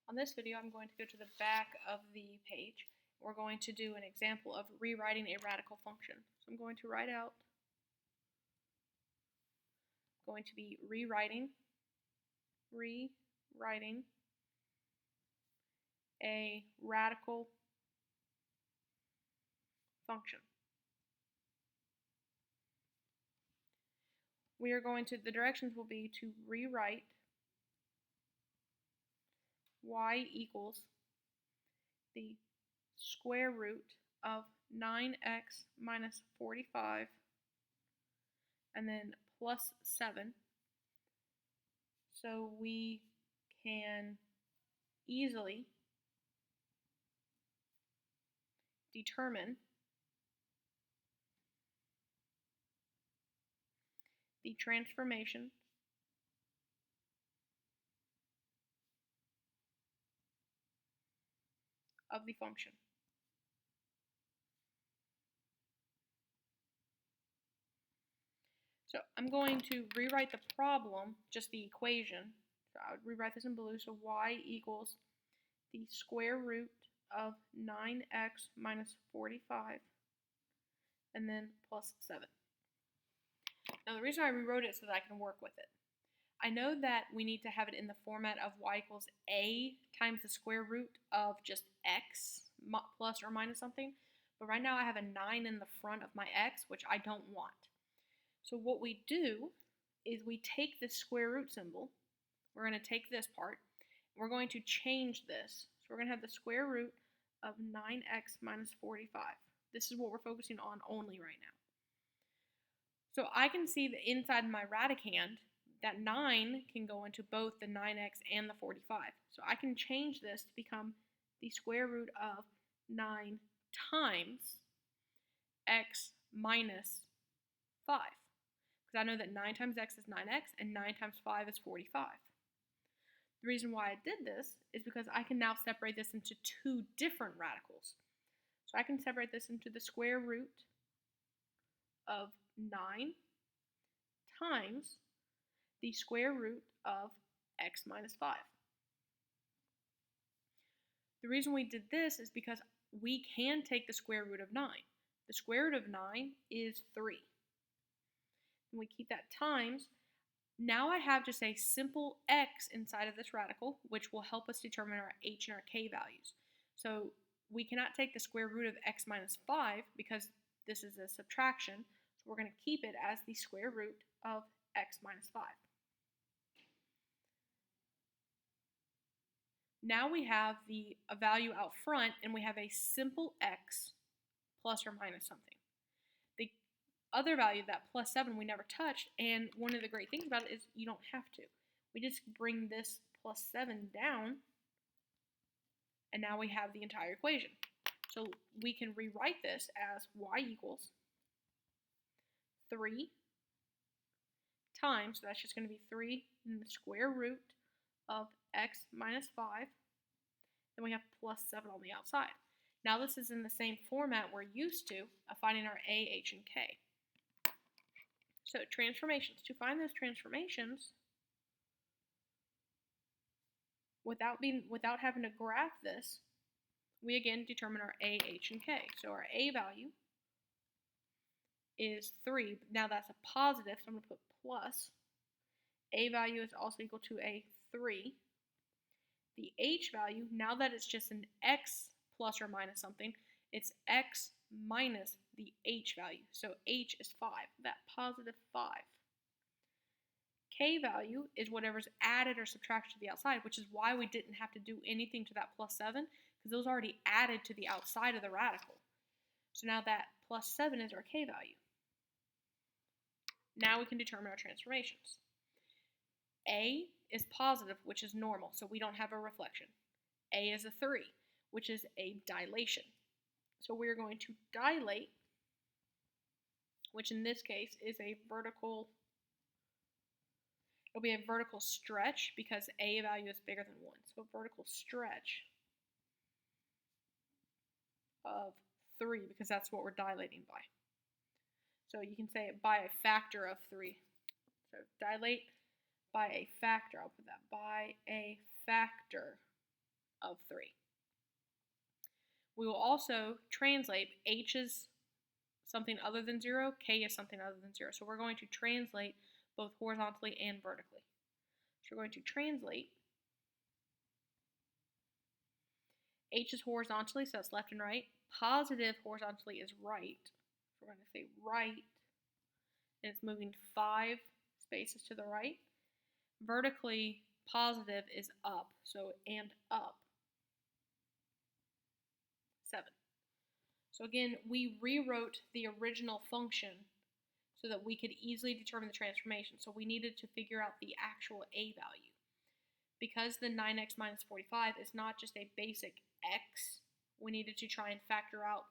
On this video, I'm going to go to the back of the page. We're going to do an example of rewriting a radical function. So I'm going to write out, going to be rewriting a radical function. We are going to, the directions will be to rewrite y equals the square root of 9x minus 45 and then plus 7, so we can easily determine the transformation of the function. So I'm going to rewrite the problem, just the equation. So I would rewrite this in blue. So y equals the square root of 9x minus 45 and then plus 7. Now the reason I rewrote it is so that I can work with it. I know that we need to have it in the format of y equals a times the square root of just x plus or minus something. But right now I have a 9 in the front of my x, which I don't want. So what we do is we take this square root symbol, we're going to take this part, and we're going to change this. So we're going to have the square root of 9x minus 45. This is what we're focusing on only right now. So I can see the inside of my radicand, that 9 can go into both the 9x and the 45. So I can change this to become the square root of 9 times x minus 5. Because I know that 9 times x is 9x and 9 times 5 is 45. The reason why I did this is because I can now separate this into two different radicals. So I can separate this into the square root of 9 times the square root of x minus 5. The reason we did this is because we can take the square root of 9. The square root of 9 is 3. And we keep that times. Now I have just a simple x inside of this radical, which will help us determine our h and our k values. So we cannot take the square root of x minus 5 because this is a subtraction. So we're going to keep it as the square root of x minus 5. Now we have a value out front, and we have a simple x plus or minus something. The other value, that plus 7, we never touched, and one of the great things about it is you don't have to. We just bring this plus 7 down, and now we have the entire equation. So we can rewrite this as y equals 3 times, so that's just going to be 3 in the square root of x minus 5. Then we have plus 7 on the outside. Now this is in the same format we're used to of finding our a, h, and k. So transformations. To find those transformations, without having to graph this, we again determine our a, h, and k. So our a value is 3. Now that's a positive, so I'm going to put plus. A value is also equal to a 3. The h value, now that it's just an x plus or minus something, it's x minus the h value. So h is 5, that positive 5. K value is whatever's added or subtracted to the outside, which is why we didn't have to do anything to that plus 7, because those are already added to the outside of the radical. So now that plus 7 is our k value. Now we can determine our transformations. A is positive, which is normal, so we don't have a reflection. A is a 3, which is a dilation. So we're going to dilate, which in this case is a vertical, it'll be a vertical stretch because a value is bigger than 1. So a vertical stretch of 3, because that's what we're dilating by. So you can say it by a factor of 3. So dilate by a factor. I'll put that by a factor of 3. We will also translate h is something other than 0, k is something other than 0. So we're going to translate both horizontally and vertically. So we're going to translate. H is horizontally, so that's left and right. Positive horizontally is right. We're going to say right, and it's moving 5 spaces to the right. Vertically, positive is up, so and up. 7. So again, we rewrote the original function so that we could easily determine the transformation. So we needed to figure out the actual a value. Because the 9x minus 45 is not just a basic x, we needed to try and factor out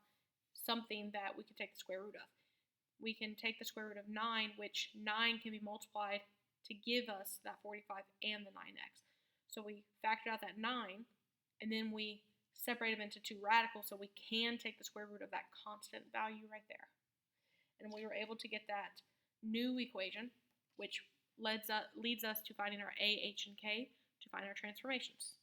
something that we could take the square root of. We can take the square root of 9, which 9 can be multiplied to give us that 45 and the 9x. So we factored out that 9, and then we separate them into 2 radicals so we can take the square root of that constant value right there. And we were able to get that new equation, which leads us to finding our a, h, and k to find our transformations.